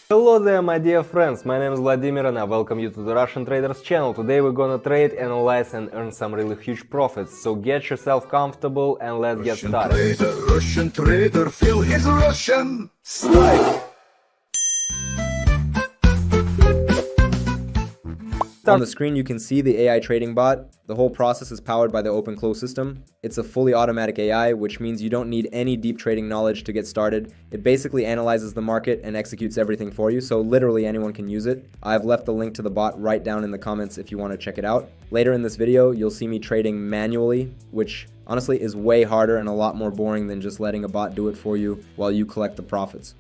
Hello there, my dear friends, my name is Vladimir and I welcome you to the Russian Traders channel. Today we're gonna trade, analyze and earn some really huge profits. So get yourself comfortable and let's get started. Russian trader, feel his Russian style. On the screen you can see the AI trading bot. The whole process is powered by the open-close system. It's a fully automatic AI, which means you don't need any deep trading knowledge to get started. It basically analyzes the market and executes everything for you, so literally anyone can use it. I've left the link to the bot right down in the comments if you want to check it out. Later in this video, you'll see me trading manually, which honestly is way harder and a lot more boring than just letting a bot do it for you while you collect the profits.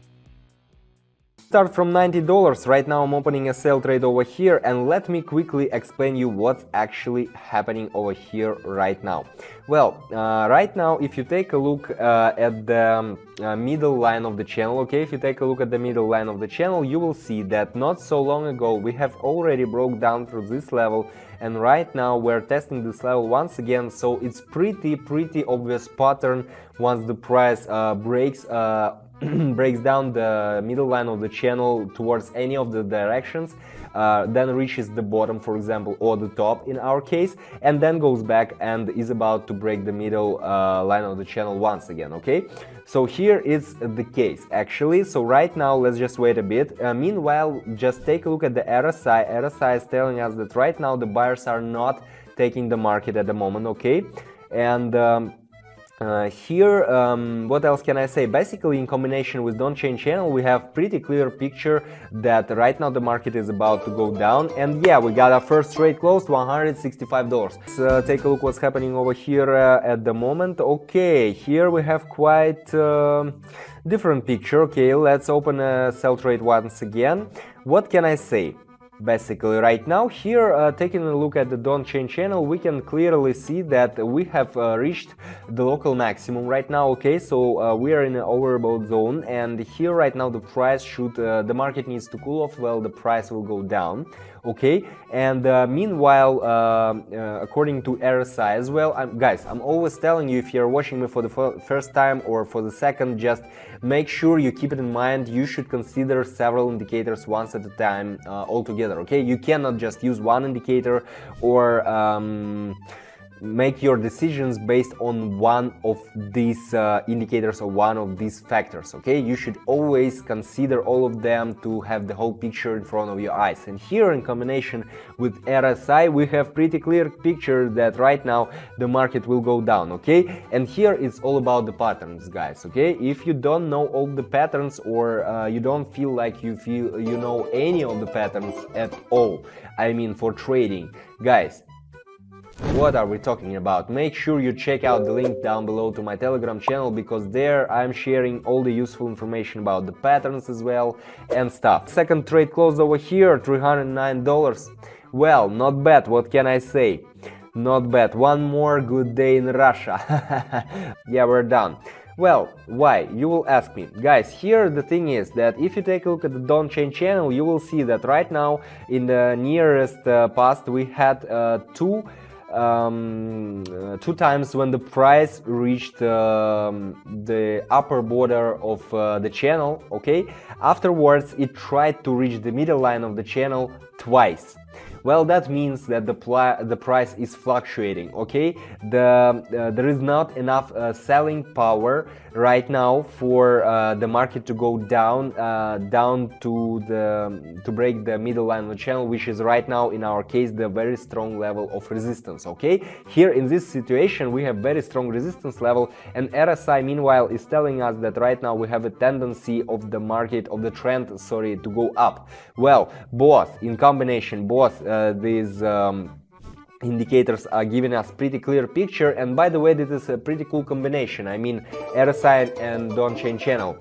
Start from $90. Right now I'm opening a sell trade over here, and let me quickly explain you what's actually happening over here right now. Well, right now if you take a look at the middle line of the channel, okay, if you take a look at the middle line of the channel, you will see that not so long ago we have already broke down through this level, and right now we're testing this level once again. So it's pretty obvious pattern. Once the price breaks down the middle line of the channel towards any of the directions, then reaches the bottom, for example, or the top in our case, and then goes back and is about to break the middle line of the channel once again, okay? So here is the case actually. So right now let's just wait a bit. Meanwhile, just take a look at the RSI. RSI is telling us that right now the buyers are not taking the market at the moment, okay? And here, what else can I say? Basically, in combination with Don't Change Channel, we have pretty clear picture that right now the market is about to go down. And yeah, we got our first trade closed, $165. Let's take a look what's happening over here at the moment. Okay, here we have quite different picture. Okay, let's open a sell trade once again. What can I say? Basically, right now here, taking a look at the Don't Change Channel, we can clearly see that we have reached the local maximum right now, okay? So we are in an overbought zone, and here right now the price should, the market needs to cool off, well, the price will go down, okay? And meanwhile, according to RSI as well, guys, I'm always telling you, if you're watching me for the first time or for the second, just make sure you keep it in mind. You should consider several indicators once at a time altogether. Okay, you cannot just use one indicator or make your decisions based on one of these indicators or one of these factors. Okay, you should always consider all of them to have the whole picture in front of your eyes. And here, in combination with RSI, we have pretty clear picture that right now the market will go down. Okay, and here it's all about the patterns, guys. Okay, if you don't know all the patterns, or you don't feel like you know any of the patterns at all, I mean for trading, guys, what are we talking about? Make sure you check out the link down below to my Telegram channel, because there I'm sharing all the useful information about the patterns as well and stuff. Second trade closed over here, $309. Well, not bad, what can I say? Not bad. One more good day in Russia. Yeah, we're done. Well, why? You will ask me. Guys, here the thing is that if you take a look at the Don't Change Channel, you will see that right now in the nearest past we had two times when the price reached the upper border of the channel, okay? Afterwards it tried to reach the middle line of the channel twice. Well, that means that the price is fluctuating, okay? There is not enough selling power right now for the market to go down to break the middle line of the channel, which is right now in our case the very strong level of resistance, okay? Here in this situation we have very strong resistance level, and RSI meanwhile is telling us that right now we have a tendency of the market, of the trend, sorry, to go up. Well, both in combination, both these indicators are giving us pretty clear picture. And by the way, this is a pretty cool combination. I mean, RSI and Don't Change Channel.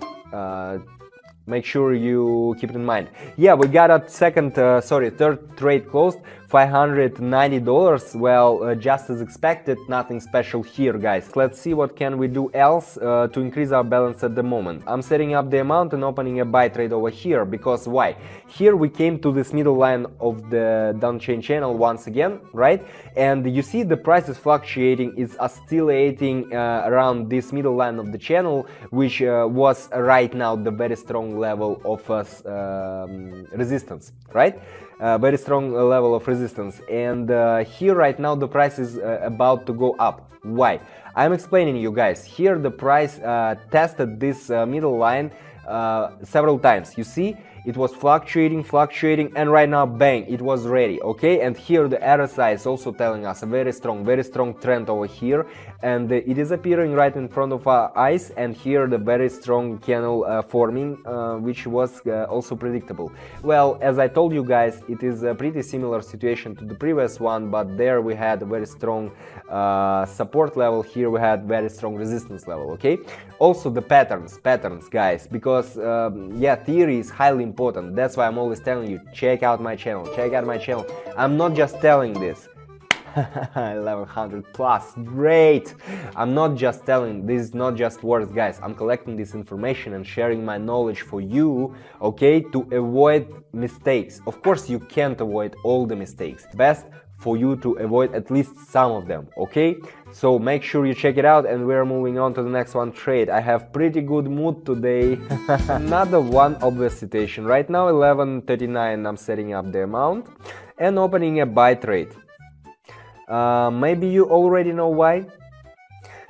Make sure you keep it in mind. Yeah, we got a third trade closed $590. Well, just as expected, nothing special here, guys. Let's see what can we do else to increase our balance at the moment. I'm setting up the amount and opening a buy trade over here, because why? Here we came to this middle line of the downchain channel once again, right? And you see the price is fluctuating, it's oscillating around this middle line of the channel, which was right now the very strong level of resistance, right? Very strong level of resistance. And here right now the price is about to go up. Why? I'm explaining you guys. Here the price tested this middle line several times. You see, it was fluctuating, and right now, bang, it was ready, okay? And here the RSI is also telling us a very strong trend over here, and it is appearing right in front of our eyes. And here the very strong candle forming, which was also predictable. Well, as I told you guys, it is a pretty similar situation to the previous one, but there we had a very strong support level. Here we had very strong resistance level, okay? Also the patterns, guys, because yeah, theory is highly important. That's why I'm always telling you, check out my channel. I'm not just telling this. 1100 plus, great. I'm not just telling, this is not just words, guys. I'm collecting this information and sharing my knowledge for you, okay, to avoid mistakes. Of course you can't avoid all the mistakes. Best for you to avoid at least some of them, okay? So make sure you check it out, and we're moving on to the next one trade. I have pretty good mood today. Another one obvious situation. Right now 11:39, I'm setting up the amount and opening a buy trade. Maybe you already know why.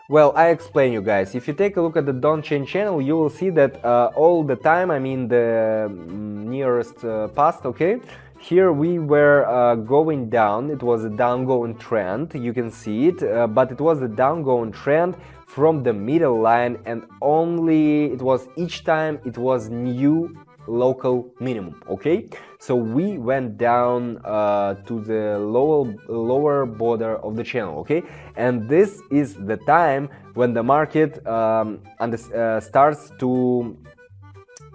Well, I explain you guys. If you take a look at the downchain channel, you will see that all the time, I mean the nearest past, okay, here we were going down. It was a downgoing trend, you can see it, but it was a downgoing trend from the middle line, and only it was each time it was new local minimum, okay? So we went down to the lower border of the channel, okay? And this is the time when the market starts to,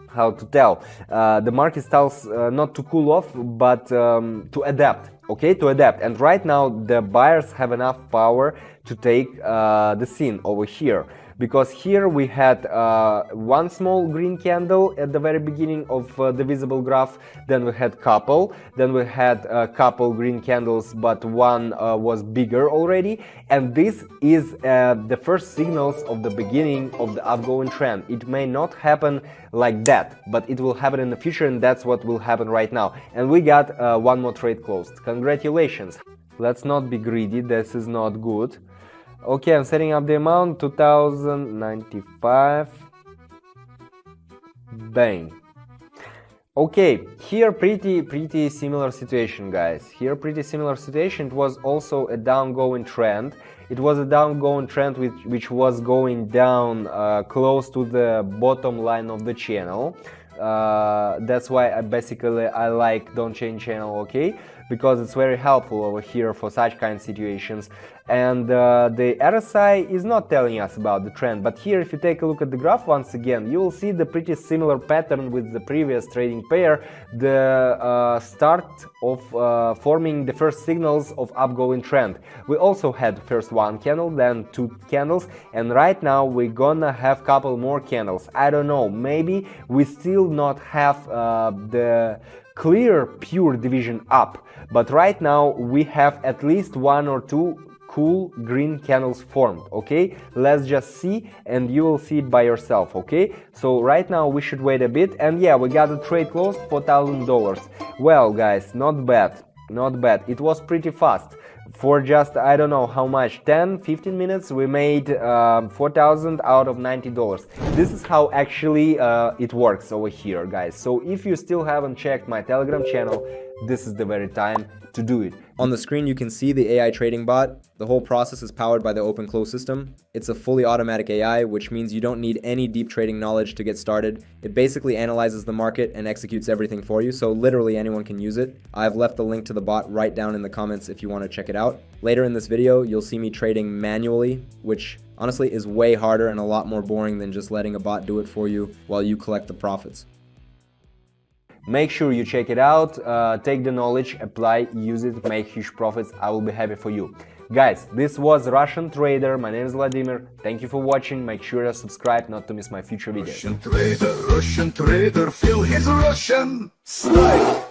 how to tell, the market starts not to cool off, but to adapt, okay, to adapt. And right now the buyers have enough power to take the scene over here, because here we had one small green candle at the very beginning of the visible graph, then we had couple, then we had a couple green candles, but one was bigger already, and this is the first signals of the beginning of the upgoing trend. It may not happen like that, but it will happen in the future, and that's what will happen right now. And we got one more trade closed. Congratulations. Let's not be greedy, this is not good. Okay, I'm setting up the amount, 2095. Bang. Okay, here pretty similar situation, guys. Here pretty similar situation. It was also a downgoing trend. It was a downgoing trend which was going down close to the bottom line of the channel. That's why I like downchain channel, okay, because it's very helpful over here for such kind of situations. And the RSI is not telling us about the trend, but here if you take a look at the graph once again, you will see the pretty similar pattern with the previous trading pair, the start of forming the first signals of upgoing trend. We also had first one candle, then two candles, and right now we're gonna have couple more candles. I don't know, maybe we still not have the clear pure division up, but right now we have at least one or two cool green candles formed, okay? Let's just see, and you will see it by yourself, okay? So right now we should wait a bit, and yeah, we got the trade closed, $4,000. Well, guys, not bad, not bad. It was pretty fast. For just, I don't know how much, 10-15 minutes, we made 4,000 out of $90. This is how actually it works over here, guys. So if you still haven't checked my Telegram channel, this is the very time to do it. On the screen, you can see the AI trading bot. The whole process is powered by the open-close system. It's a fully automatic AI, which means you don't need any deep trading knowledge to get started. It basically analyzes the market and executes everything for you, so literally anyone can use it. I've left the link to the bot right down in the comments if you want to check it out. Later in this video, you'll see me trading manually, which honestly is way harder and a lot more boring than just letting a bot do it for you while you collect the profits. Make sure you check it out, take the knowledge, apply, use it, make huge profits. I will be happy for you. Guys, this was Russian Trader. My name is Vladimir. Thank you for watching. Make sure to subscribe not to miss my future videos. Russian trader, feel his Russian strike.